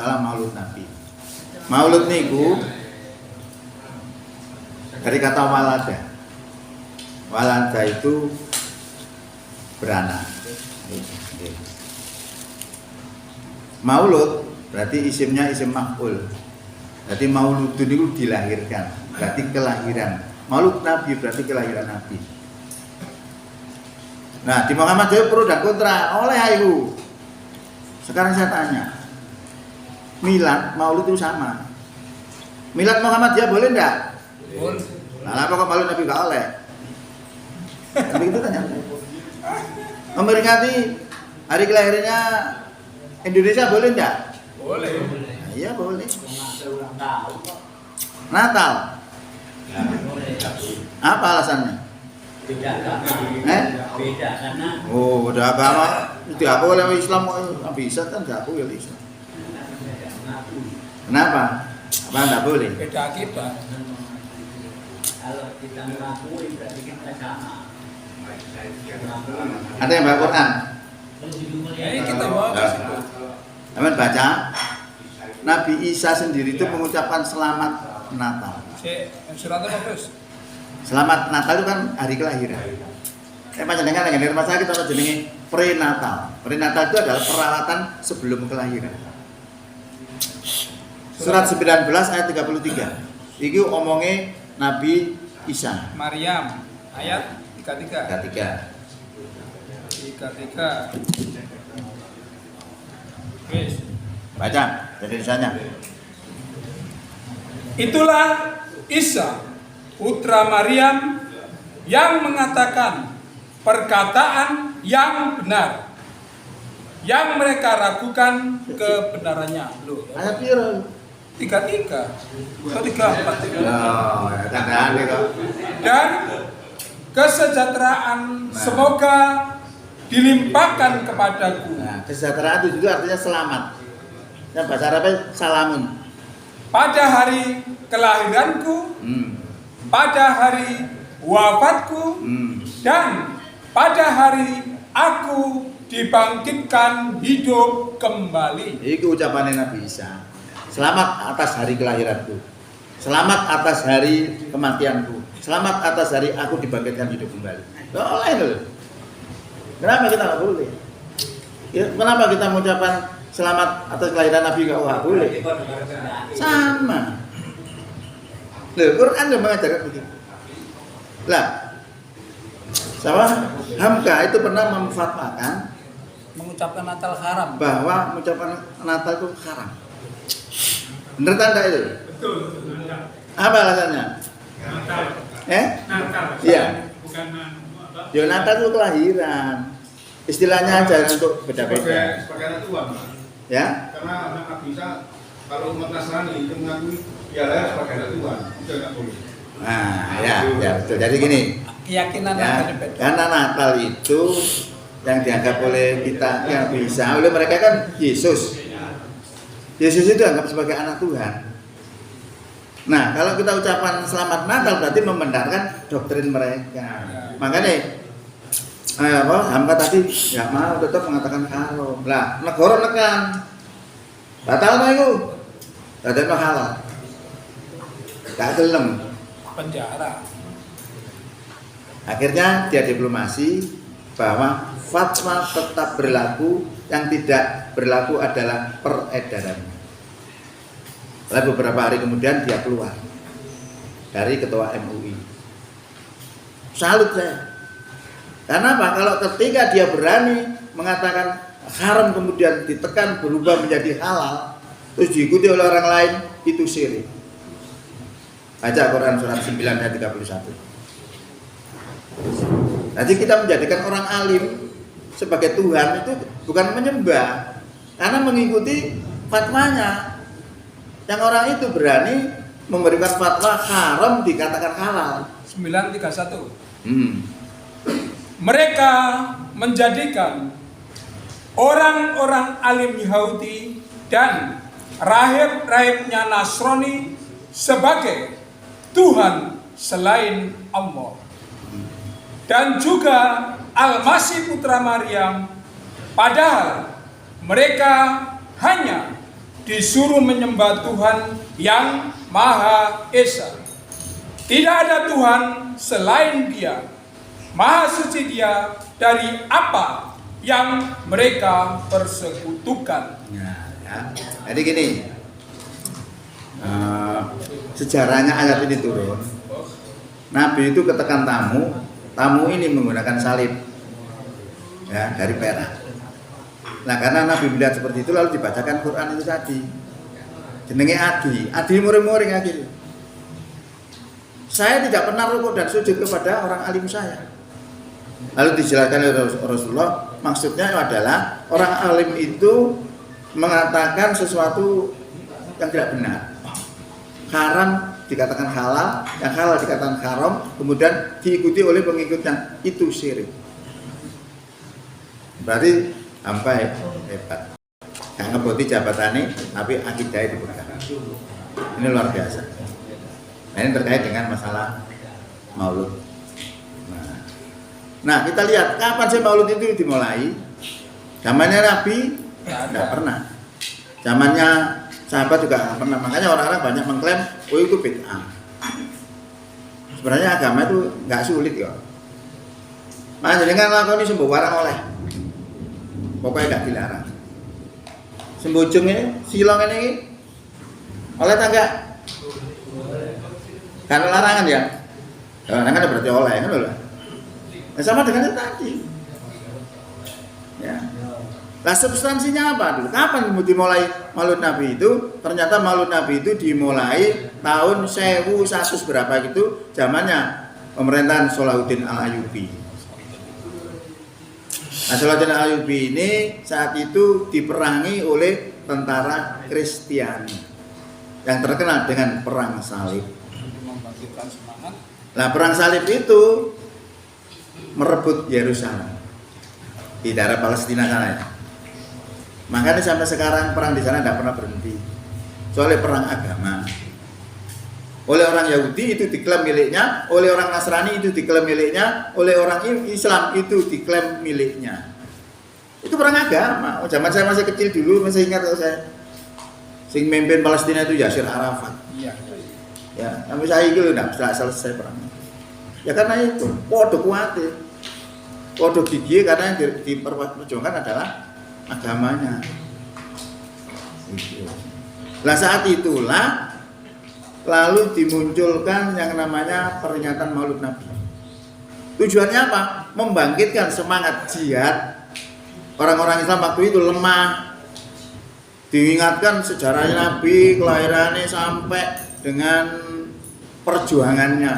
masalah maulud Nabi. Maulud niku dari kata walada. Walada itu beranak. Maulud berarti isimnya isim maf'ul. Berarti mauludun itu dilahirkan, berarti kelahiran. Maulud Nabi berarti kelahiran Nabi. Nah, di Muhammadiyah pro dan kontra oleh ayu. Sekarang saya tanya, milad maulud itu sama. Milad Muhammadiyah boleh enggak? Boleh. Nah, apa kok maulud Nabi enggak oleh? Tapi itu tanya. Memperingati hari kelahirannya Indonesia boleh enggak? Boleh. Nah, iya boleh. Natal. Apa alasannya? Beda agama. Beda karena Beda agama. Tidak boleh Islam bisa kan tidak boleh Islam. Kenapa? Apa enggak boleh? Beda akidah. kalau kita mengakui berarti kita sama. Ada yang baca Quran? Ini kita bawa ke situ. Amin baca. Nabi Isa sendiri itu mengucapkan selamat Natal. Suratnya bagus. Selamat Natal itu kan hari kelahiran. Panjenengan dengan rumah sakit apa jenenge prenatal. Prenatal itu adalah perawatan sebelum kelahiran. Surat 19 ayat 33. Iki omongnya Nabi Isa. Maryam ayat 33. 33. Wis. Baca dari tulisannya. Itulah Isa putra Maryam yang mengatakan perkataan yang benar yang mereka ragukan kebenarannya. Loh, Ayat piro? 33 atau 34. Oh, tandaan kok. Dan kesejahteraan semoga dilimpahkan kepadaku Nah, kesejahteraan itu juga artinya selamat. Dan bahasa Arabnya salamun. pada hari kelahiranku, pada hari wafatku, dan pada hari aku dibangkitkan hidup kembali. Itu ucapannya Nabi Isa. Selamat atas hari kelahiranku. Selamat atas hari kematianku. Selamat atas hari aku dibangkitkan hidup kembali. Oleh loh. Kenapa kita nggak boleh? Kenapa kita mengucapkan selamat atas kelahiran Nabi nggak boleh? Sama. Loh, Quran juga mengajarkan begitu. Lah, sama Hamka itu pernah memfatwakan Mengucapkan Natal haram. bahwa mengucapkan Natal itu haram. Bener tanda itu? Betul. Apa alasannya? Natal. Natal. Iya. Bukan apa? Ya Natal itu kelahiran. Istilahnya aja untuk beda-beda. Sebagai anak Tuhan. Ya? Karena anak bisa kalau umat Nasrani itu mengakui dia lahir sebagai anak Tuhan, itu nggak boleh. Nah, ya betul. Jadi gini, Keyakinan ya, Natal beda. karena Natal itu yang dianggap oleh kita yang bisa, oleh mereka kan Yesus. Yesus itu dianggap sebagai anak Tuhan. Nah, kalau kita ucapan selamat Natal berarti membenarkan doktrin mereka. Makanya Hamka tadi nggak mau tetap mengatakan haram. Lah, negara nekan. Batal apa itu? Batal halal. Gak gelem. Penjara. Akhirnya dia diplomasi bahwa fatwa tetap berlaku, yang tidak berlaku adalah peredarannya. Lalu beberapa hari kemudian dia keluar dari ketua MUI. Salut saya. Karena apa? Kalau ketika dia berani mengatakan haram kemudian ditekan berubah menjadi halal, terus diikuti oleh orang lain, itu syirik. Baca Quran surat 9 ayat 31. Jadi kita menjadikan orang alim sebagai Tuhan itu bukan menyembah, karena mengikuti fatwanya. Yang orang itu berani memberikan fatwa haram dikatakan halal. 931. Mereka menjadikan orang-orang alim Yahudi dan rahib-rahibnya Nasrani sebagai Tuhan selain Allah. Dan juga Al-Masih putra Maryam, padahal mereka hanya disuruh menyembah Tuhan yang Maha Esa. Tidak ada Tuhan selain Dia. Maha suci Dia dari apa yang mereka persekutukan. Nah, ya. Jadi gini, sejarahnya ayat ini turun. Nabi itu ketekan tamu ini menggunakan salib, ya, dari perak. Nah, karena Nabi melihat seperti itu lalu dibacakan Quran itu tadi. Jenenge Adi muring-muring akhirnya. Saya tidak pernah rukuk dan sujud kepada orang alim saya. Lalu dijelaskan oleh Rasulullah, maksudnya adalah orang alim itu mengatakan sesuatu yang tidak benar. Haram dikatakan halal, yang halal dikatakan haram, kemudian diikuti oleh pengikutnya, itu syirik. Berarti sampai hebat. Gak ngeboti jabatannya, tapi akidahnya dipegang. Ini luar biasa. Nah, ini terkait dengan masalah maulud. Nah, kita lihat kapan sih maulud itu dimulai? Zamannya Nabi tidak pernah. Zamannya sahabat juga nggak pernah. Makanya orang-orang banyak mengklaim, oh itu bid'ah. Sebenarnya agama itu nggak sulit kok. Makanya dengan lakoni sembuh warang oleh, pokoknya nggak dilarang. Sembujung ini, silong ini, oleh tangga. Karena larangan ya. Larangan berarti oleh kan loh. Nah, sama dengan yang tadi. Ya. Nah, substansinya apa dulu? Kapan dimulai Maulud Nabi itu? Ternyata Maulud Nabi itu dimulai tahun 1100 berapa gitu, zamannya pemerintahan Salahuddin Al-Ayyubi. Nah, Salahuddin Al-Ayyubi ini saat itu diperangi oleh tentara Kristiani yang terkenal dengan perang salib. Nah, perang salib itu merebut Yerusalem di daerah Palestina sana ya. Makanya sampai sekarang perang di sana tidak pernah berhenti. Soalnya perang agama. Oleh orang Yahudi itu diklaim miliknya, oleh orang Nasrani itu diklaim miliknya, oleh orang Islam itu diklaim miliknya. Itu perang agama. Oh, zaman saya masih kecil dulu masih ingat saya. Sing memimpin Palestina itu Yasir Arafat. Iya. Ya, sampai saya itu tidak selesai perang. Ya karena itu, podo kuatir, podo gigi karena yang diperjuangkan adalah agamanya. Gitu. Nah saat itulah lalu dimunculkan yang namanya peringatan Maulud Nabi. Tujuannya apa? Membangkitkan semangat jihad. Orang-orang Islam waktu itu lemah. Diingatkan sejarahnya Nabi, kelahirannya sampai dengan perjuangannya.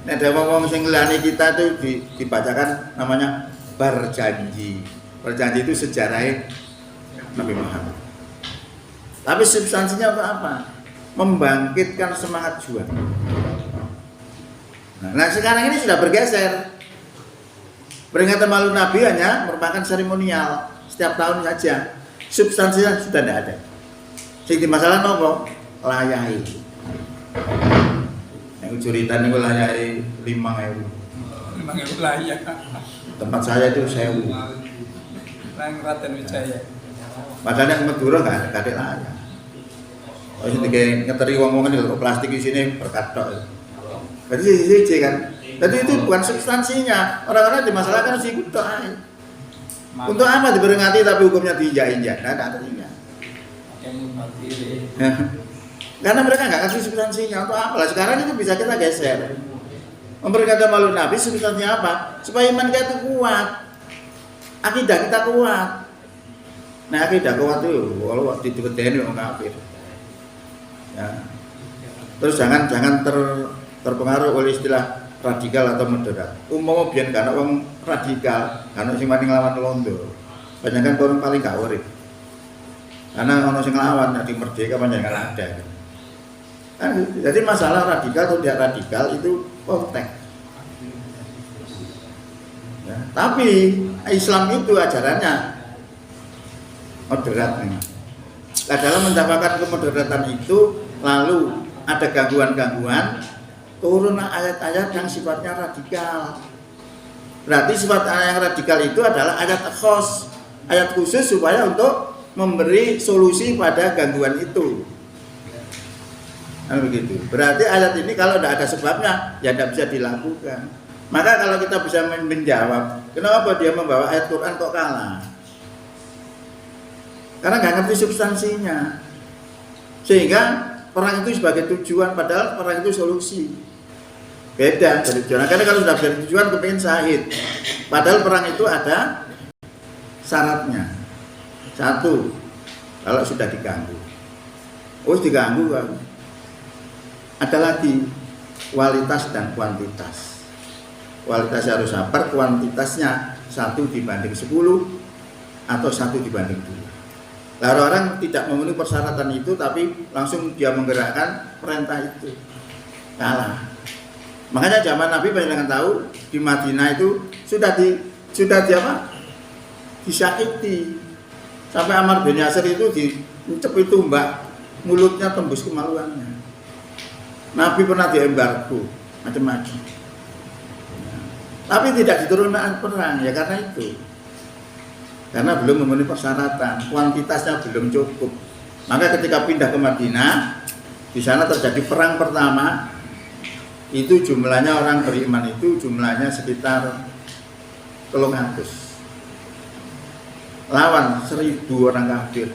Nah, ada ngomong sing liyane kita tuh dibacakan namanya berjanji. Berjanji itu sejarahnya Nabi Muhammad. Tapi substansinya apa? Membangkitkan semangat juang. Nah, sekarang ini sudah bergeser. Peringatan Maulud Nabi hanya merupakan seremonial setiap tahun saja. Substansinya sudah tidak ada. Sing dimasalah nopo? Layahi. Yang curitan itu layahi 5.000. 5.000 layak. Tempat saya itu 1.000. Nang Raden Wijaya. Makanya Madura nggak ada layak. Oh, ini kayak ngeteri wong-wongan itu plastik di sini berkatok. Berarti sih kan. Jadi itu bukan substansinya. Orang-orang dimasalahkan sih ikut doa. Untuk apa diperingati tapi hukumnya diinjak-injak? Nah, tak terima. Karena mereka nggak kasih substansinya. Untuk apa? Sekarang itu bisa kita geser. Memperingati Maulud Nabi substansinya apa? Supaya iman kita itu kuat, akidah kita kuat. Nah, akidah kuat itu kalau dibedeni orang kafir. Ya. Terus jangan terpengaruh oleh istilah radikal atau moderat. Umum biyen kan wong radikal, kan sing mati nglawan londo. Panjenengan orang paling gak urip. Karena ono sing nglawan di merdeka panjenengan ada. Jadi masalah radikal atau tidak radikal itu konteks. Ya, tapi Islam itu ajarannya moderat. Nah, dalam mendapatkan kemoderatan itu lalu ada gangguan-gangguan, turun ayat-ayat yang sifatnya radikal. Berarti sifat yang radikal itu adalah ayat khos, ayat khusus supaya untuk memberi solusi pada gangguan itu. Nah, begitu. Berarti ayat ini kalau tidak ada sebabnya, ya tidak bisa dilakukan. Maka kalau kita bisa menjawab, kenapa dia membawa ayat Quran kok kalah? Karena nggak ngerti substansinya. Sehingga perang itu sebagai tujuan, padahal perang itu solusi. Beda dari tujuan. Karena kalau sudah dari tujuan kepingin syahid. Padahal perang itu ada syaratnya. Satu, kalau sudah diganggu. Diganggu kan. Ada lagi kualitas dan kuantitas. Kualitasnya harus sabar, kuantitasnya 1 dibanding 10 atau 1 dibanding 2. Lalu orang tidak memenuhi persyaratan itu, tapi langsung dia menggerakkan perintah itu, kalah. Makanya zaman Nabi panjenengan tahu di Madinah itu sudah disakiti sampai Ammar bin Yasir itu diucap itu mbak, mulutnya tembus kemaluannya. Nabi pernah diembargo macam-macam, tapi tidak diturunkan perang ya karena itu. Karena belum memenuhi persyaratan, kuantitasnya belum cukup. Maka ketika pindah ke Madinah, di sana terjadi perang pertama. Itu jumlahnya orang beriman itu jumlahnya sekitar 300. Lawan 1000 orang kafir.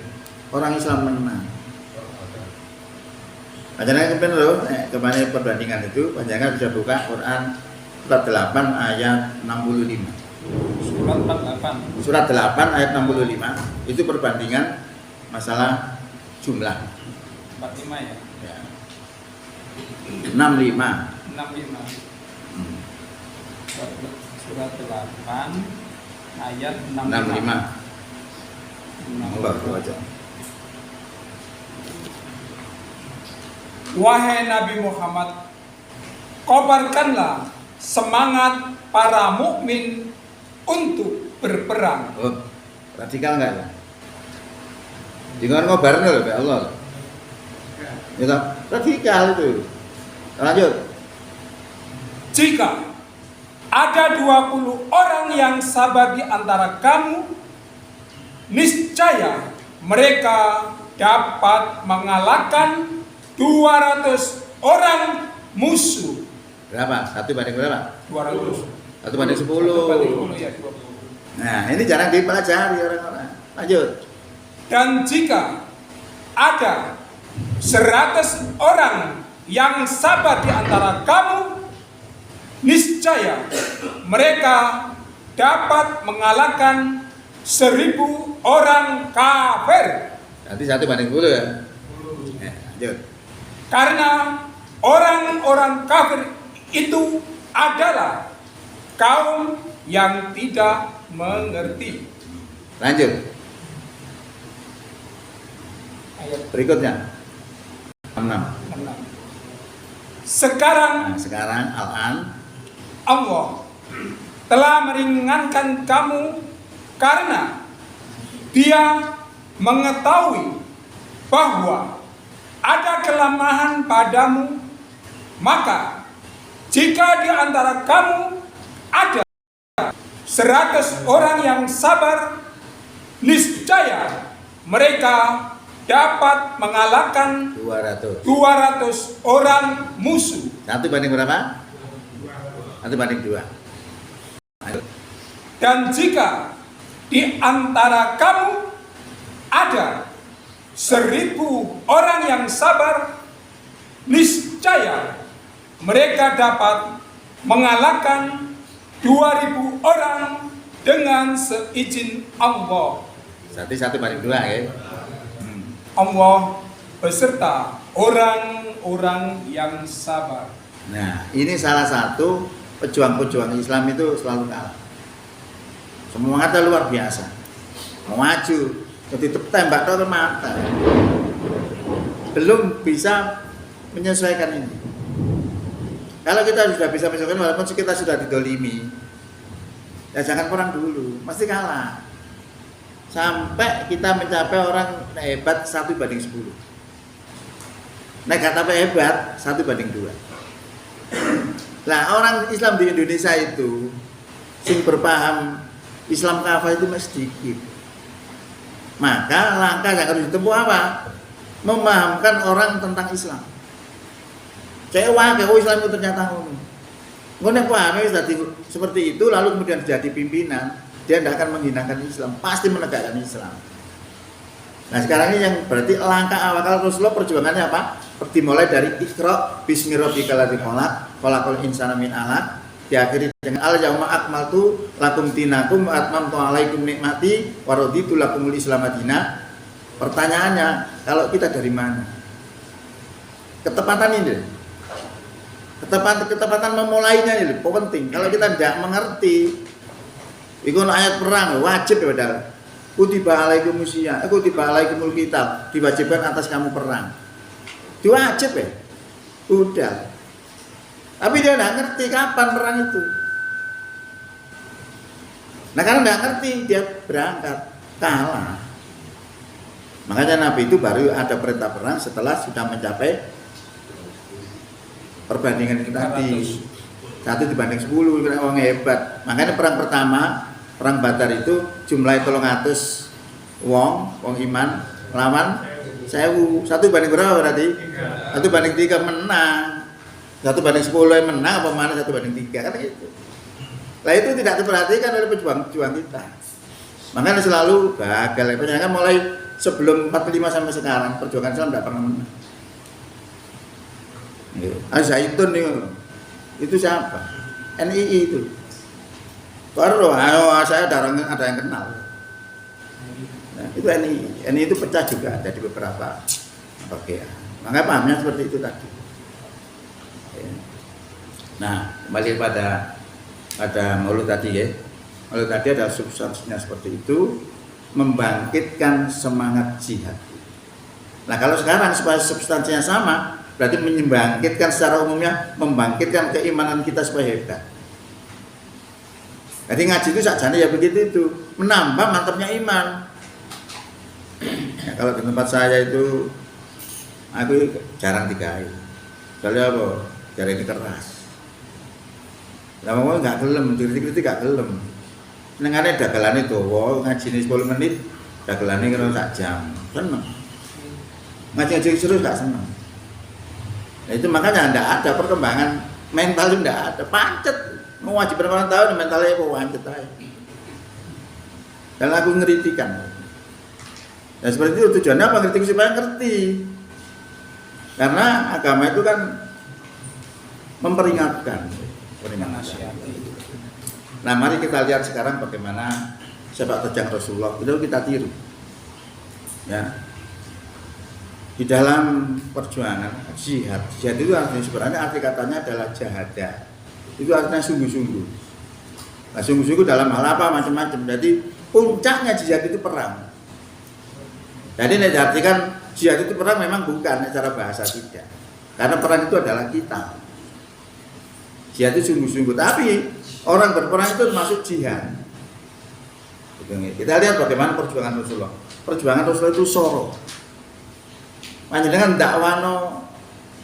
Orang Islam menang. Panjenengan kepen lho, kemarin perbandingan itu panjenengan bisa buka Quran surat 8 ayat 65. Surat 8 ayat 65 itu perbandingan masalah jumlah. 45 ya. 65. Surat 8 ayat 65. Baca. Wahai Nabi Muhammad, kobarkanlah semangat para mukmin untuk berperang. Radikal enggak ya? Jangan ngobarin loh, ya Allah. Ya, radikal itu. Lanjut. Jika ada 20 orang yang sabar di antara kamu, niscaya mereka dapat mengalahkan 200 orang musuh. Berapa? 1 banding berapa? 200. 1 banding 10. 1 banding 10 ya 20. Nah, ini jarang dipelajari orang-orang. Lanjut. Dan jika ada 100 orang yang sabar di antara kamu, niscaya mereka dapat mengalahkan 1000 orang kafir. Nanti 1 banding 10 ya. Lanjut. Karena orang-orang kafir itu adalah kaum yang tidak mengerti. Lanjut. Ayat Berikutnya. 66. 6. Sekarang Nah, sekarang Al-An Allah telah meringankan kamu karena Dia mengetahui bahwa ada kelemahan padamu. Maka jika di antara kamu ada 100 orang yang sabar, niscaya mereka dapat mengalahkan 200 orang musuh. 1 banding berapa? 1 banding 2. Dan jika di antara kamu ada 1000 orang yang sabar, niscaya mereka dapat mengalahkan 2000 orang dengan seizin Allah. Berarti 1 banding 2 ya. Allah beserta orang-orang yang sabar. Nah, ini salah satu pejuang-pejuang Islam itu selalu kalah. Semangatnya luar biasa. Maju, jadi tembak ke mata. Belum bisa menyesuaikan ini. Kalau kita sudah bisa menyesuaikan, walaupun kita sudah didolimi, ya jangan perang dulu, mesti kalah. Sampai kita mencapai orang hebat 1 banding 10. Nah, kata hebat 1 banding 2. Nah, orang Islam di Indonesia itu sing berpaham Islam kafah itu masih sedikit. Maka langkah yang harus ditempuh apa? Memahamkan orang tentang Islam. Cewek Islam itu ternyata ngono. Ngono paham seperti itu lalu kemudian jadi pimpinan, dia tidak akan menghinakan Islam, pasti menegakkan Islam. Nah sekarang ini yang berarti langkah awal kalau Rasulullah perjuangannya apa? Dimulai dari Iqra bismi rabbikal ladzi khalaq, khalaqal insana min 'alaq, diakhiri dengan al yauma akmaltu lakum dinakum wa atmamtu alaikum nikmati wa raditu lakumul islam madina. Pertanyaannya, kalau kita dari mana? Ketepatan ini. Ketepatan memulainya ini penting. Kalau kita tidak mengerti, itu ayat perang wajib ya padahal. Kutiba alaikumusiyah, kutiba alaikumul kitab, diwajibkan atas kamu perang. Itu wajib ya. Udah. Tapi dia tidak ngerti kapan perang itu. Nah karena tidak ngerti dia berangkat kalah. Makanya Nabi itu baru ada perintah perang setelah sudah mencapai perbandingan itu tadi 1 dibanding 10 kira orang hebat. Makanya perang pertama, perang Badar itu jumlahnya 300 wong iman lawan 1000. 1 banding berapa berarti? 1 banding 3 menang. 1 banding 10 yang menang apa mana 1 banding 3 kan gitu. Lah itu tidak diperhatikan oleh pejuang kita. Makanya selalu gagal. Kan mulai sebelum 45 sampai sekarang perjuangan Islam tidak pernah menang. Zaitun itu siapa? NII itu. Baru saya ada yang kenal. Nah, itu NII itu pecah juga ada di beberapa bagian. Makanya pahamnya seperti itu tadi. Nah, kembali pada maulud tadi ya. Maulud tadi ada substansinya seperti itu, membangkitkan semangat jihad. Nah, kalau sekarang supaya substansinya sama, berarti membangkitkan secara umumnya, membangkitkan keimanan kita supaya hebat. Jadi ngaji itu sajane ya begitu itu, menambah mantapnya iman. Nah, kalau di tempat saya itu, aku jarang digawe. Soalnya apa? Jarang ini keras. Lama-lama nggak gelem, kritik nggak gelem. Senengannya dagelan itu, ngaji ini 10 menit, dagelannya kena sak jam, seneng. Ngaji terus nggak seneng. Nah, itu makanya tidak ada perkembangan mental itu tidak ada, pancet mau wajib berapa tahun mentalnya kok pancet aja. Dan aku ngeritikan. Dan seperti itu tujuannya apa? Ngerti supaya ngerti. Karena agama itu kan memperingatkan. Nah mari kita lihat sekarang bagaimana sepak terjang Rasulullah itu kita tiru. Ya. Di dalam perjuangan jihad itu artinya sebenarnya arti katanya adalah jahadah. Itu artinya sungguh-sungguh. Nah, sungguh-sungguh dalam hal apa macam-macam. Jadi puncaknya jihad itu perang. Jadi ini diartikan jihad itu perang memang bukan secara bahasa tidak. Karena perang itu adalah kita. Jihad itu sungguh-sungguh. Tapi orang berperang itu termasuk jihad. Kita lihat bagaimana perjuangan Rasulullah. Perjuangan Rasulullah itu soro. Panjenengan dakwano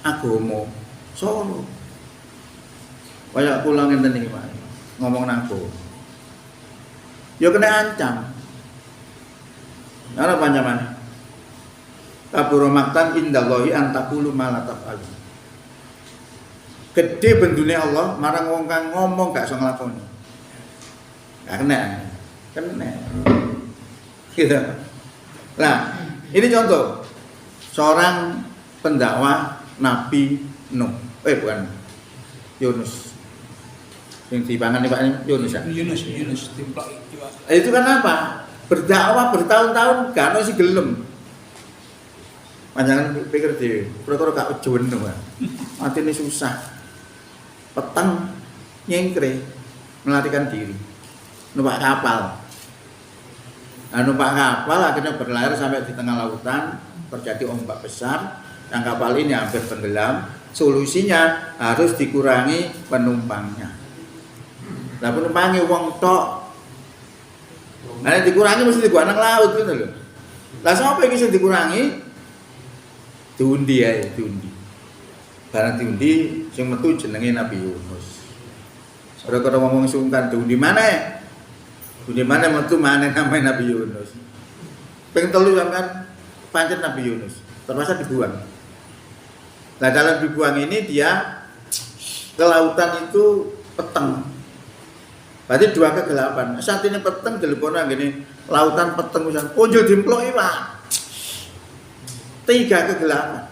agama solo. Kayak kula ngenten iki, Pak. Ngomong nangko. Ya kena ancam. Ora panjamane. Kabur maktan indallahi antaqulu ma la taf'al. Gede bendune Allah marang wong kang ngomong gak iso nglakoni. Gak kena. Kena. Gitu. Nah, ini contoh seorang pendakwah Nabi Nuh. Bukan Yunus. Yang dipangan nih Pak Yunus ya? Yunus timplak. Itu kan apa? Berdakwah bertahun-tahun gak ono sing gelem. Panjangan pikir dhewe, perkara gak jewen Pak. Atine susah. Peteng nyengkre melarikan diri. Numpak kapal. Numpak kapal akhirnya berlayar sampai di tengah lautan, terjadi ombak besar, yang kapal ini hampir tenggelam. Solusinya harus dikurangi penumpangnya. Nah penumpangnya wong tok. Nah dikurangi mesti digunakan laut gitu loh. Lah sapa iki sing dikurangi? Diundi ae, diundi. Barang diundi sing metu jenenge Nabi Yunus. Ora karo ngomong sungkan diundi mana? Diundi mana metu mana namanya Nabi Yunus. Ping 3 sampean pancen Nabi Yunus, terpaksa dibuang. Nah, dalam dibuang ini dia ke lautan itu peteng. Berarti 2 kegelapan. Saat ini peteng dilebokno ngene lautan peteng pisan. Punjul dimploki, Pak. 3 kegelapan.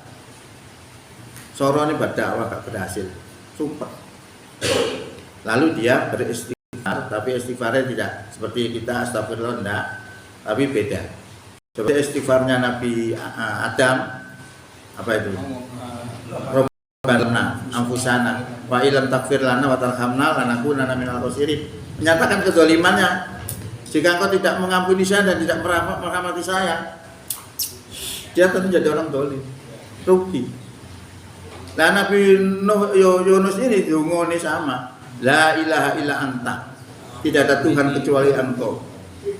Sorone berdakwah gak berhasil. Sumpah. Lalu dia beristighfar, tapi istighfarnya tidak seperti kita astagfirullah, enggak, tapi beda. Seperti istighfarnya Nabi Adam, apa itu? Rabbana anfusana wa illam taghfir lana wa tarhamna lanakunanna minal khasirin. Menyatakan kezalimannya. Jika engkau tidak mengampuni saya dan tidak merahmati saya, dia tentu jadi orang zalim, rugi. Nah, Nabi Yunus ini dungone sama, la ilaha illa anta, tidak ada Tuhan kecuali engkau,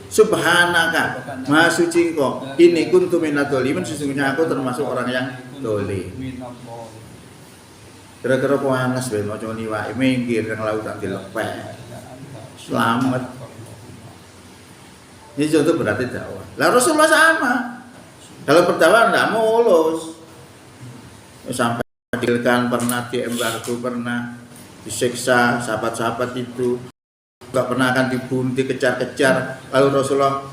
subhanaka, maha suci engkau, ini kuntu minadz dzalimin, sesungguhnya aku termasuk orang yang zalim. Kira-kira panas ben maca niwake minggir nang lautan dilepek. Selamat. Ini contoh berarti dakwah. Lah Rasulullah sama. Kalau berdakwah enggak mulus. Sampai dikelkan, pernah diembargo, pernah disiksa sahabat-sahabat itu, enggak pernah akan dibunuh, dikejar-kejar. Lalu Rasulullah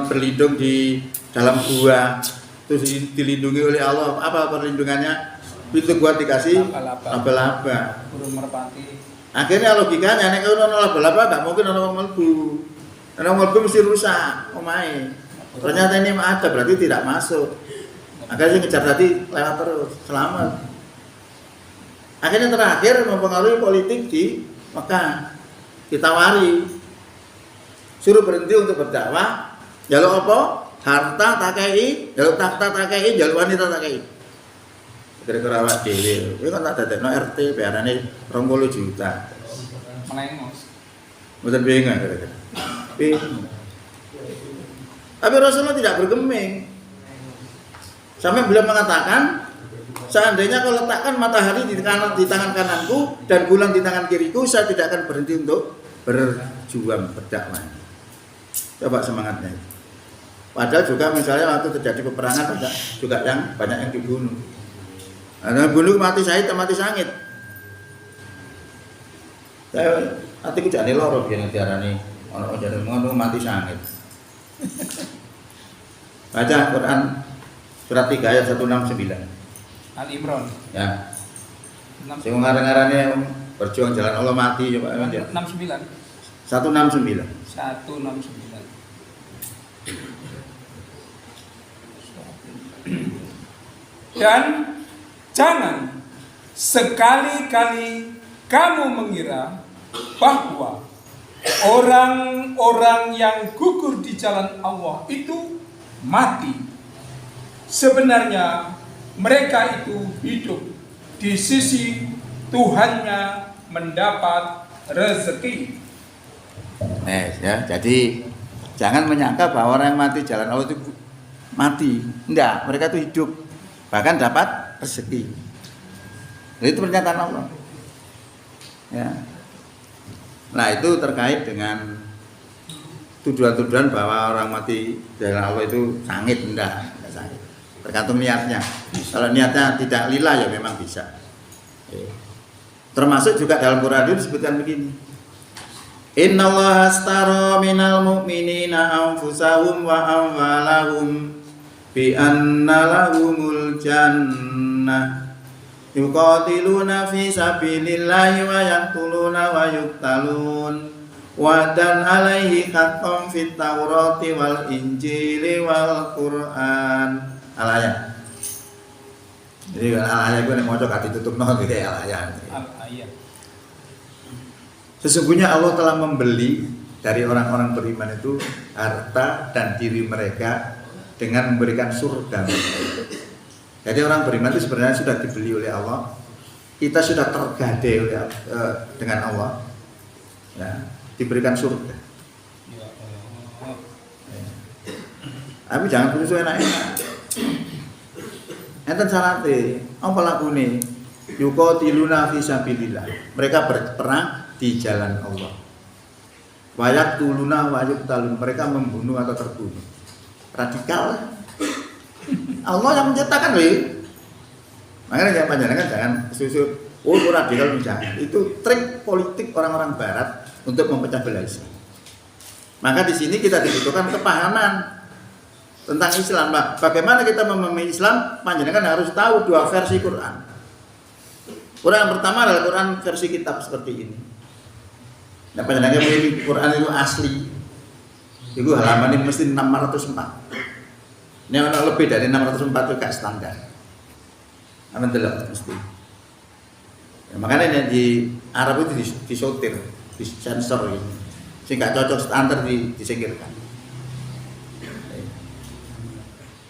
berlindung di dalam gua, terus dilindungi oleh Allah. Apa perlindungannya? Itu gua dikasih laba-laba. Burung merpati. Akhirnya logikanya nek ono laba-laba enggak mungkin ono wong mlebu. Ono mlebu mesti rusak omahe. Ternyata ini ada, berarti tidak masuk. Akhirnya ngejar tadi lewat terus, selamat. Akhirnya terakhir mempengaruhi politik di Mekah. Ditawari, suruh berhenti untuk berdakwah. Jaluk apa? Harta takei, jaluk takhta takei, jaluk wanita takei. Kira-kira awak dhewe, kowe kan tak dadekno RT bayarane 20 juta. Melengos. Mboten bingung kira-kira. Tapi Rasulullah tidak bergeming. Sampai beliau mengatakan, seandainya kau letakkan matahari di tangan kananku dan bulan di tangan kiriku, saya tidak akan berhenti untuk berjuang, berdakwah. Coba semangatnya. Padahal juga misalnya waktu terjadi peperangan juga yang banyak yang dibunuh. Nah, bunuh mati syahid, mati sangit. Saya hatiku jane loro biyen diarani ana jane ngono mati sangit. Baca Quran surat 3 ayat 169. Ali Imran. Ya. Sing ngarang-arane berjuang jalan Allah mati coba ya. 69. 169. 169. Dan jangan sekali-kali kamu mengira bahwa orang-orang yang gugur di jalan Allah itu mati. Sebenarnya mereka itu hidup di sisi Tuhannya mendapat rezeki. Ya, jadi jangan menyangka bahwa orang yang mati jalan Allah itu mati. Enggak, mereka itu hidup, bahkan dapat rezeki. Itu pernyataan Allah. Ya. Nah, itu terkait dengan tuduhan-tuduhan bahwa orang mati jalan Allah itu sangit, enggak sangit. Tergantung niatnya. Kalau niatnya tidak lillah ya memang bisa. Termasuk juga dalam Quran itu disebutkan begini. Innallaha astara minal mu'minina anfusahum wa amwalahum bi anna lahumul jannah yuqatiluna fi sabilillahi wa yaqtuluna wa yuqtalun wa dan alaihi haqqan fit taurati wal injili wal qur'an. Alaya. Jadi alaya gue nek maca gak ditutupno iki alaya. Al-ayat. Sesungguhnya Allah telah membeli dari orang-orang beriman itu harta dan diri mereka dengan memberikan surga. Jadi orang beriman itu sebenarnya sudah dibeli oleh Allah. Kita sudah tergadai oleh dengan Allah. Ya, diberikan surga. Tapi jangan putus enak-enak. Enten salate, apa lakune? Yuqatiluna fi sabilillah. Mereka berperang di jalan Allah. Wayak tuluna wayuk talun, mereka membunuh atau terbunuh. radikal. Allah yang menciptakan loh. Makanya yang panjenengan jangan susu itu radikal jangan. Itu trik politik orang-orang barat untuk memecah belah Islam. Maka di sini kita dibutuhkan kepahaman tentang Islam. Bagaimana kita memahami Islam? Panjenengan harus tahu dua versi Quran. Quran pertama adalah Quran versi kitab seperti ini. Nah, panjenengan memilih Quran itu asli. Itu halaman ini mesti 604. Ini ada lebih dari 604 itu gak standar. Aman delok mesti. Ya, makanya di Arab itu disortir, disensor gitu. Sehingga cocok standar disingkirkan.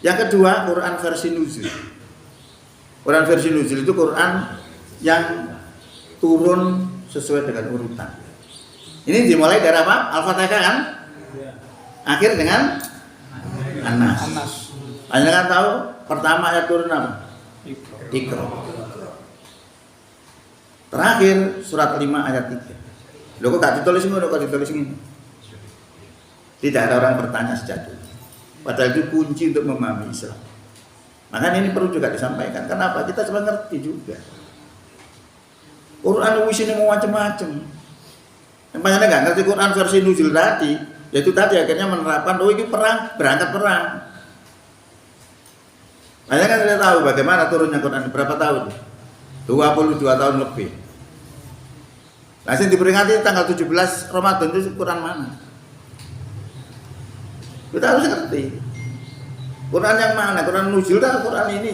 Yang kedua, Quran versi nuzul. Quran versi nuzul itu Quran yang turun sesuai dengan urutan. Ini dimulai dari apa? Al-Fatihah kan? Akhir dengan An-Nas. Anda kan tahu pertama ayat turun apa? Iqra. Terakhir surat 5 ayat 3. Loh kok gak ditulis ngono, kok ditulis ini? Tidak ada orang bertanya sejak dulu. Padahal itu kunci untuk memahami Islam. Makanya ini perlu juga disampaikan. Kenapa? Kita coba ngerti juga. Quran isinya mau macam-macam. Yang banyak nggak ngerti Quran versi nuzul tadi, yaitu tadi akhirnya menerapkan, oh ini perang, berangkat perang. Banyak kan tidak tahu bagaimana turunnya Quran berapa tahun? 22 tahun lebih. Langsung diperingati tanggal 17 Ramadan itu Quran mana? Kita harus ngerti. Quran yang mana? Quran nuzul atau Quran ini?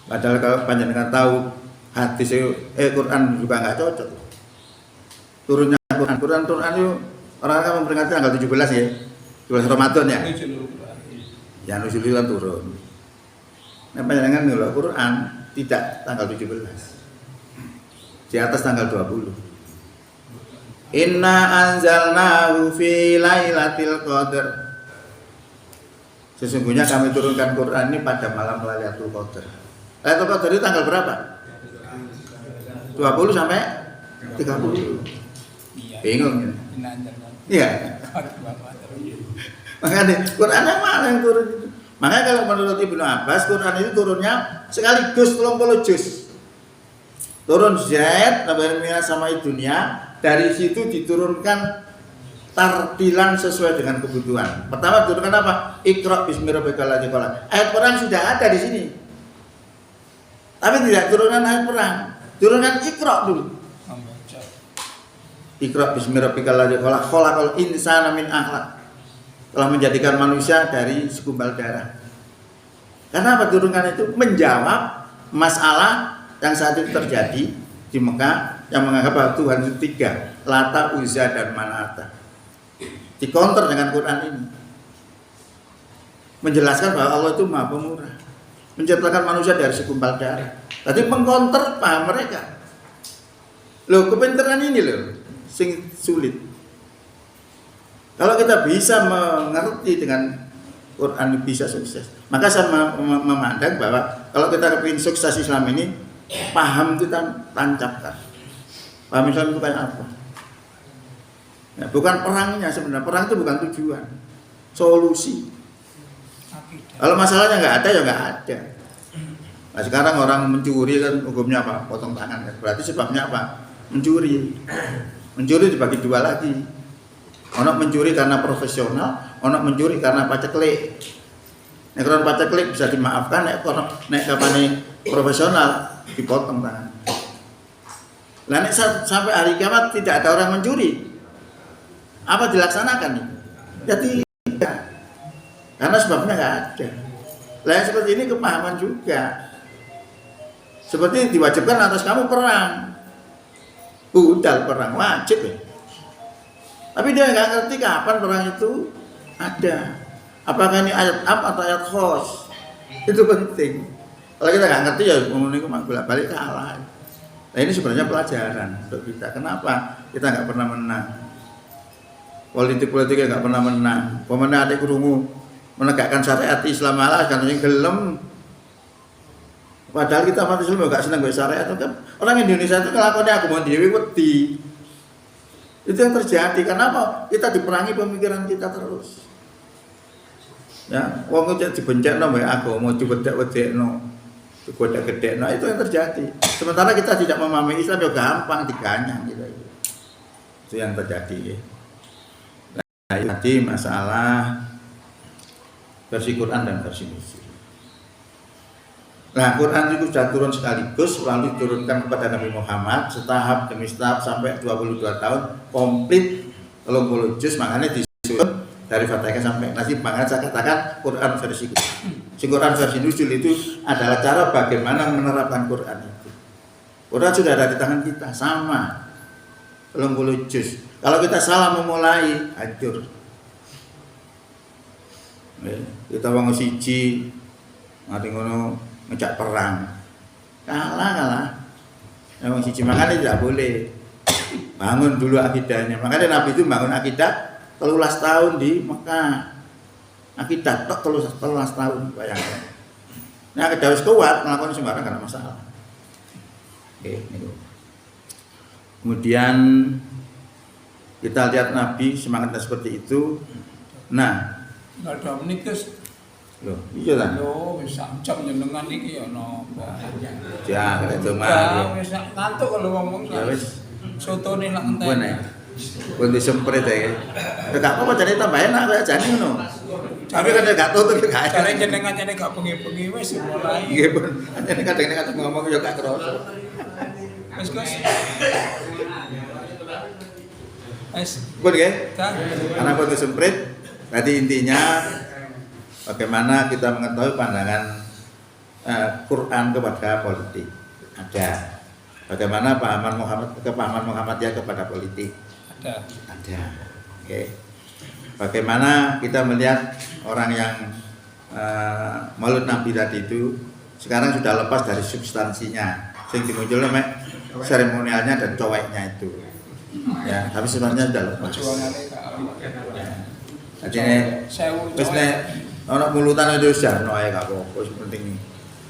Padahal kalau panjenengan tahu hadis Quran juga nggak cocok. Turunnya Quran itu orang kan memperingati tanggal 17 ya, 17 Ramadan ya. Ya nuzul itu kan turun. Nah panjenengan ngelok Quran tidak tanggal 17, di atas tanggal 20. Inna anzalnahu fi lailatul qadar. Sesungguhnya kami turunkan Quran ini pada malam Lailatul Qadar. Lailatul Qadar itu tanggal berapa? 20 sampai 30. Bingung ya? Iya. Makanya Quran yang mana yang turun itu? Makanya kalau menurut Ibnu Abbas, Quran itu turunnya sekaligus 30 juz. Turun Zaid, Nabi sama dunia. Dari situ diturunkan tartilan sesuai dengan kebutuhan. Pertama turunkan apa? Iqra bismi rabbikal ladzi khalaq. Ayat perang sudah ada di sini. Tapi tidak turunkan ayat perang. Turunkan Iqra dulu. Iqra bismi rabbikal ladzi khalaq, khalaqal insana min akhlaq. Telah menjadikan manusia dari segumpal darah. Karena apa turunkan itu? Menjawab masalah yang saat itu terjadi di Mekah yang menganggap bahwa Tuhan itu tiga, Lata, Uzza, dan Manata. Dikonter dengan Quran ini, menjelaskan bahwa Allah itu Maha Pemurah, menciptakan manusia dari segumpal darah. Tadi mengkonter paham mereka. Loh, kepintaran ini loh, sing sulit. Kalau kita bisa mengerti dengan Quran bisa sukses. Maka saya memandang bahwa kalau kita kepingin sukses Islam ini, paham kita tancapkan. Paham Islam itu kayak apa? Ya, bukan perangnya sebenarnya. Perang itu bukan tujuan, solusi. Kalau masalahnya nggak ada ya nggak ada. Nah, sekarang orang mencuri kan hukumnya apa? Potong tangan kan. Berarti sebabnya apa? Mencuri. Mencuri dibagi dua lagi. Ono mencuri karena profesional, ono mencuri karena paceklik. Nek orang paceklik bisa dimaafkan, nek kapane profesional dipotong tangan. Lah nek sampai hari kiamat tidak ada orang mencuri, apa dilaksanakan nih? Ya tidak, karena sebabnya nggak ada. Lah yang seperti ini kepahaman juga. Seperti diwajibkan atas kamu perang, budal perang wajib ya. Tapi dia nggak ngerti kapan perang itu ada. Apakah ini ayat am atau ayat khos? Itu penting. Kalau kita nggak ngerti ya ngomongin bolak-balik kalah. Nah ini sebenarnya pelajaran untuk kita. Kenapa kita nggak pernah menang? Politik-politiknya nggak pernah menang. Pemenang adik kerungu menegakkan syariat Islam malah karena yang gelem. Padahal kita umat Islam nggak senang dengan syariat. Kan orang Indonesia itu kelakuannya aku mau dewi wedi. Itu yang terjadi. Karena apa? Kita diperangi pemikiran kita terus. Ya, wong cek dibencekno mbek agama, diwedek-wedekno, digedek-gedekno, itu yang terjadi. Sementara kita tidak memahami Islam ya gampang diganyang gitu. Itu yang terjadi. Nah, tadi masalah versi Quran dan versi Injil. Nah, Quran itu sudah turun sekaligus, lalu diturunkan kepada Nabi Muhammad setahap demi setahap sampai 22 tahun komplit 30 juz, makanya disusun dari Fatihah sampai Nas. Makanya saya katakan Quran versi Quran versi Nuzul itu adalah cara bagaimana menerapkan Quran itu. Quran sudah ada di tangan kita, sama 30 juz. Kalau kita salah memulai, hancur. Kita bangun siji, mati ngono ngejak perang, kalah. Memang siji, makanya tidak boleh. Bangun dulu akidahnya. Makanya Nabi itu bangun akidah 13 tahun di Mekah. Akidah tok 13 tahun, bayangkan. Nah, akidah wis kuat, melakukan sembarang karena masalah. Oke, itu. Kemudian kita lihat Nabi semangatnya seperti itu. Nah, Enggak ada menikah. loh, iya kan? Yo, bisa jam jenengan iki ya napa. Ya, kena itu Ya, mah. wis ngantuk kalau ngomong. Ya wis. Sotone nak Bukan ya. entek. Pun disemprit ya. Ya gak apa-apa jadi tambah enak kayak jane ngono. Tapi kan gak tutup gak Jare enak. jenengan jane gak bengi-bengi wis mulai. Nggih, Pun. Jane kadang-kadang ngomong ya gak kerasa. Wis Gus. Wis. Pun nggih. Kan. Karena pun disemprit. Berarti intinya bagaimana kita mengetahui pandangan Quran kepada politik. Ada. Bagaimana kepahaman Muhammadiyah kepada politik. Ada. Ada. Oke. Bagaimana kita melihat orang yang Maulid Nabi tadi itu sekarang sudah lepas dari substansinya, sing dimunculnya mek seremonialnya dan coweknya itu. Ya, tapi sebenarnya sudah lepas. Perjuangane gak Jadi wis nek ana mulutan itu jarno ae gak apa-apa, wis penting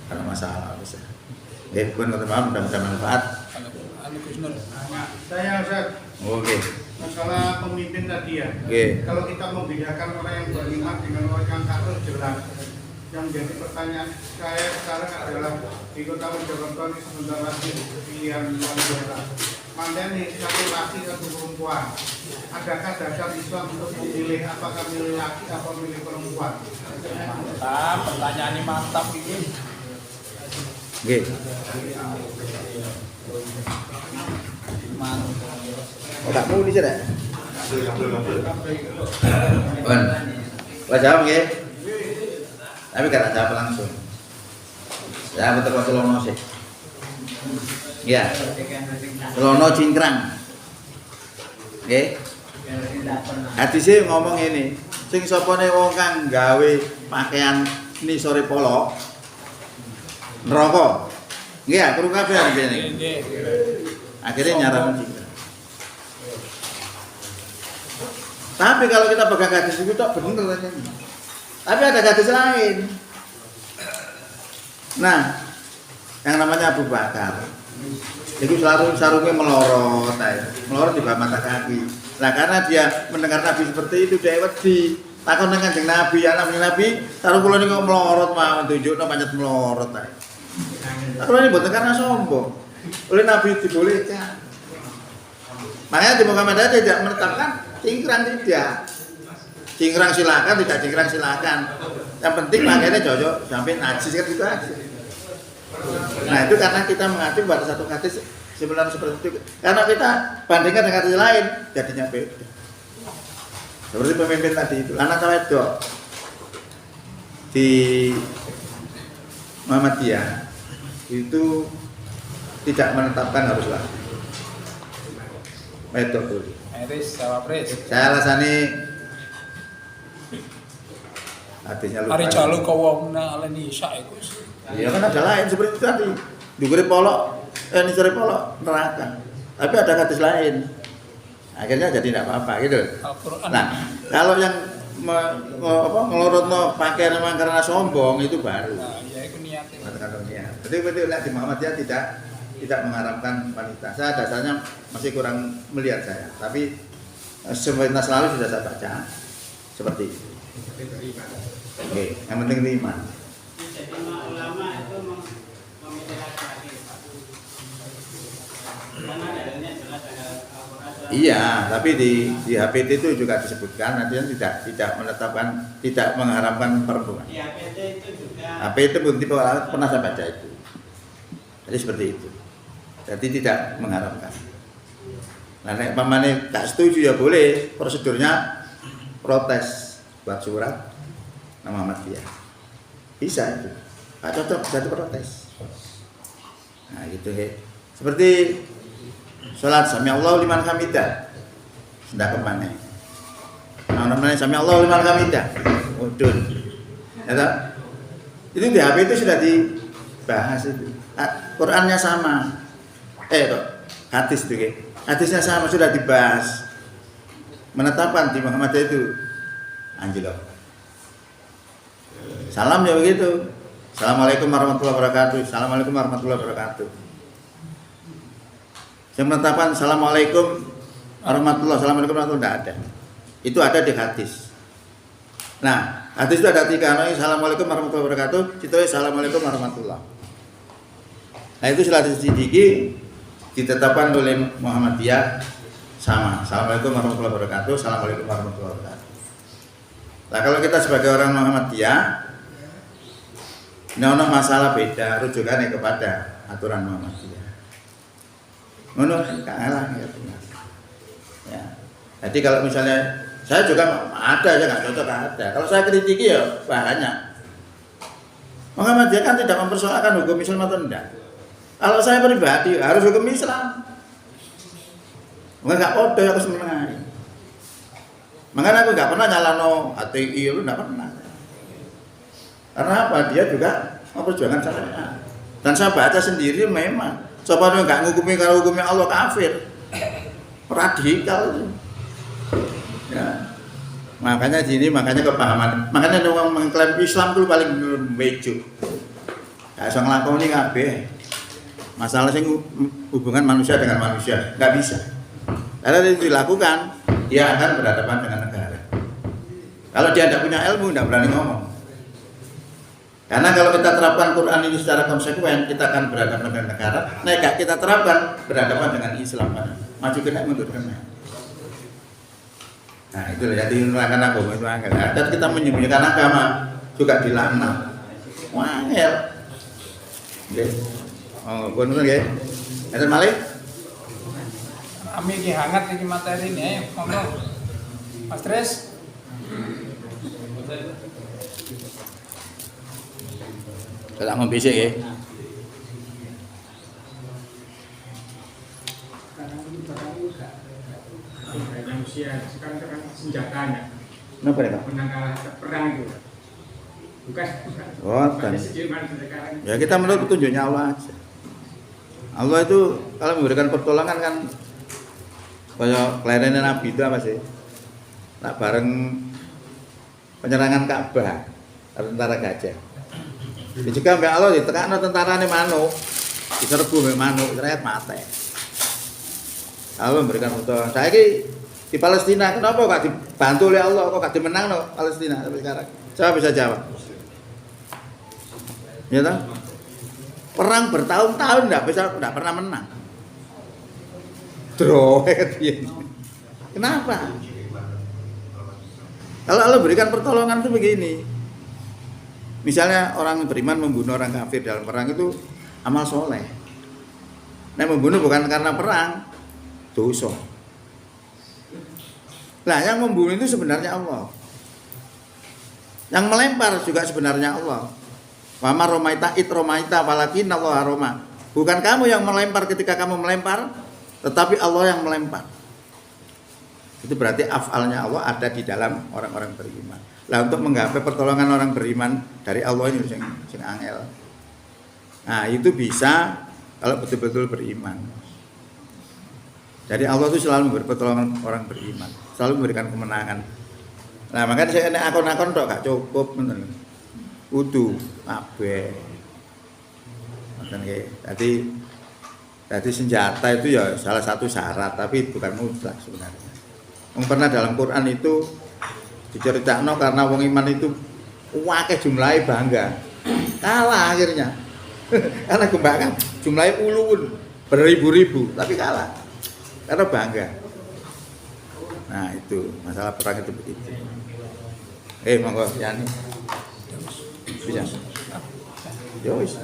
karena masalah wis. Nggih, pun teman mudah-mudahan manfaat. Anu Gus Nur. Saya Ustaz, Oke. masalah pemimpin tadi ya. Oke. Kalau kita membedakan orang yang beriman dengan orang yang kafir jelas. Yang menjadi pertanyaan saya sekarang adalah di Kota Mojokerto ini sebentar lagi pilihan wali kota. Mana nih satu laki satu perempuan. Adakah dasar Islam untuk memilih apakah milih laki atau milih perempuan? Mantap, pertanyaan ini mantap ini. Nggih. Mantap. Oh, tak mau dicer ya? Bon. Wah, jawab nggih. Tapi gak jawab langsung. Ya, betul kok Lono sih. Ya. Lono cingkrang. Nggih. Hadise ngomong ini, sing sapane wong kang gawe pakaian ni sore polo neraka. Nggih, ya, krungu kabeh ngene. Nggih. Akhirnya nyaran cingkrang. Tapi kalau kita pegang gadis itu tak bener aja. Tapi ada gadis lain. Nah, yang namanya Abu Bakar. Itu sarungnya melorot, melorot di bawah mata kaki. Nah, karena dia mendengar Nabi seperti itu, dia wedi. Takon dengan Kanjeng Nabi, ya Nabi, sarung kula niku melorot mawon tunjukno pancet melorot ae. Kula ini mboten karena sombong. Oleh Nabi dibolehkan. Makanya di Muhammadiyah tidak menetapkan cingkrang tidak. Cingkrang silakan, tidak cingkrang silakan. Yang penting pakainya cocok sampai najis kan gitu aja. Nah itu karena kita mengacu pada satu hadis sebenarnya seperti itu. Karena kita bandingkan dengan hadis lain, jadinya beda. Seperti pemimpin tadi itu, anak wedok di Muhammadiyah itu tidak menetapkan harus laki. Wedok dulu. Eris, jawab Ris. Saya alasani hadisnya lupa. Hari jalu kawamna alani isya iku. Ya kan ada lain seperti itu tadi. Dugure polok, ini sore polok neraka. Tapi ada hadis lain. Akhirnya jadi tidak apa-apa gitu. Al-Qur'an. Nah, kalau yang ngelorotno pakaian memang karena sombong itu baru. Nah, ya iku niate. Kata-kata niat. Jadi betul di Muhammadiyah tidak mengharamkan wanita. Saya dasarnya masih kurang melihat saya. Tapi Sebentar selalu sudah saya baca seperti itu. Oke, yang penting itu iman. Jadi ulama itu memilih laki-laki. Karena dalilnya jelas ada Al-Quran. Iya, tapi di HPT itu juga disebutkan nanti tidak menetapkan, tidak mengharamkan perempuan. Di HPT itu juga. HPT pun tipe pernah saya baca itu. Jadi seperti itu. Jadi tidak mengharamkan. Nah, nek pamane gak setuju ya boleh, prosedurnya protes buat surat nama Muhammadiyah. Bisa itu. Gak cocok jadi protes. Nah, gitu he. Seperti salat sami Allahu liman hamidah. Sudah kemana? Nah, namanya sami Allahu liman hamidah. Udun. Ya tak? Itu di HP itu sudah dibahas itu. Qurannya sama. Hadis itu. Hadisnya sama sudah dibahas. Menetapkan di Muhammadiyah itu anjlok. Salam ya begitu. Assalamualaikum warahmatullahi wabarakatuh. Assalamualaikum warahmatullahi wabarakatuh. Yang menetapkan Assalamualaikum warahmatullahi wabarakatuh tidak ada. Itu ada di hadis. Nah, hadis itu ada 3. Assalamualaikum warahmatullahi wabarakatuh. Itu Assalamualaikum warahmatullahi. Nah, itu sudah disidiki, ditetapkan oleh Muhammadiyah sama. Assalamualaikum warahmatullahi wabarakatuh. Assalamualaikum warahmatullahi wabarakatuh. Nah, kalau kita sebagai orang Muhammadiyah, ini ada masalah beda, rujukannya kepada aturan Muhammadiyah. Menurut kalah ya. Jadi kalau misalnya saya juga ada aja nggak cocok ada. Kalau saya kritiki ya banyak. Muhammadiyah kan tidak mempersoalkan hukum Islam atau tidak. Kalau saya pribadi harus hukum Islam. Nggak podo aku semenangai. Makanya aku nggak pernah nyalano HTI itu nggak pernah. Karena apa? Dia juga memperjuangkan syariat. Dan saya baca sendiri memang. Coba dia nggak ngukumi kalau hukumnya Allah kafir. Radikal itu. Ya. Makanya kepahaman. Makanya orang mengklaim Islam itu paling bejo. Gak bisa ngelakoni kabeh. Masalah sing hubungan manusia dengan manusia nggak bisa. Karena itu dilakukan, dia akan berhadapan dengan negara. Kalau dia tidak punya ilmu, tidak berani ngomong. Karena kalau kita terapkan Quran ini secara konsekuen, kita akan berhadapan dengan negara. Nah, kita terapkan berhadapan dengan Islam, maju kena mundur kena. Nah, itu jadi menerangkan agama itu angel. Dan kita menyembunyikan agama juga dilaknat. Wangel. Oke. Oh, benar nggih. Enten malih? Kami iki hangat iki materi ini, ngomong. Mas Tris. Kalau ngombe sik nggih. Manusia sekarang senjatanya. Napa ya, Pak? Menang kalah perang itu. Bukan. Oh, kan. Ya kita menurut petunjuknya Allah aja. Allah itu kalau memberikan pertolongan kan kayak kelahiran Nabi itu apa sih? Nak bareng penyerangan Ka'bah, tentara gajah. Juga sampai Allah ditekakno tentarane manuk, diserbu mbek manuk, ternyata mati. Allah memberikan pertolongan. Saiki di Palestina kenapa kok dibantu oleh Allah kok gak dimenangno Palestina sampai sekarang? Siapa bisa jawab? Ya toh? Perang bertahun-tahun enggak pernah menang. Kenapa? Kalau Allah berikan pertolongan itu begini. Misalnya orang beriman membunuh orang kafir dalam perang itu amal soleh. Nah, membunuh bukan karena perang, dosa. Nah, yang membunuh itu sebenarnya Allah. Yang melempar juga sebenarnya Allah. Wa ma romaita it romaita walakin Allah aroma. Bukan kamu yang melempar ketika kamu melempar, tetapi Allah yang melempar. Itu berarti afalnya Allah ada di dalam orang-orang beriman. Lah untuk menggapai pertolongan orang beriman dari Allah ini sing angel. Nah, itu bisa kalau betul-betul beriman. Jadi Allah itu selalu memberi pertolongan orang beriman, selalu memberikan kemenangan. Nah, makanya saya nek akon-akon tok gak cukup ngoten. Kudu kabeh. Ngoten nggih. Jadi senjata itu ya salah satu syarat tapi bukan mutlak sebenarnya. Pernah dalam Quran itu diceritakan karena wong iman itu wakeh jumlahnya bangga, kalah akhirnya. Karena kembangan jumlahnya ulun beribu-ribu, tapi kalah karena bangga. Nah itu masalah perang itu begitu. Monggo Yani bisa. Ya wis.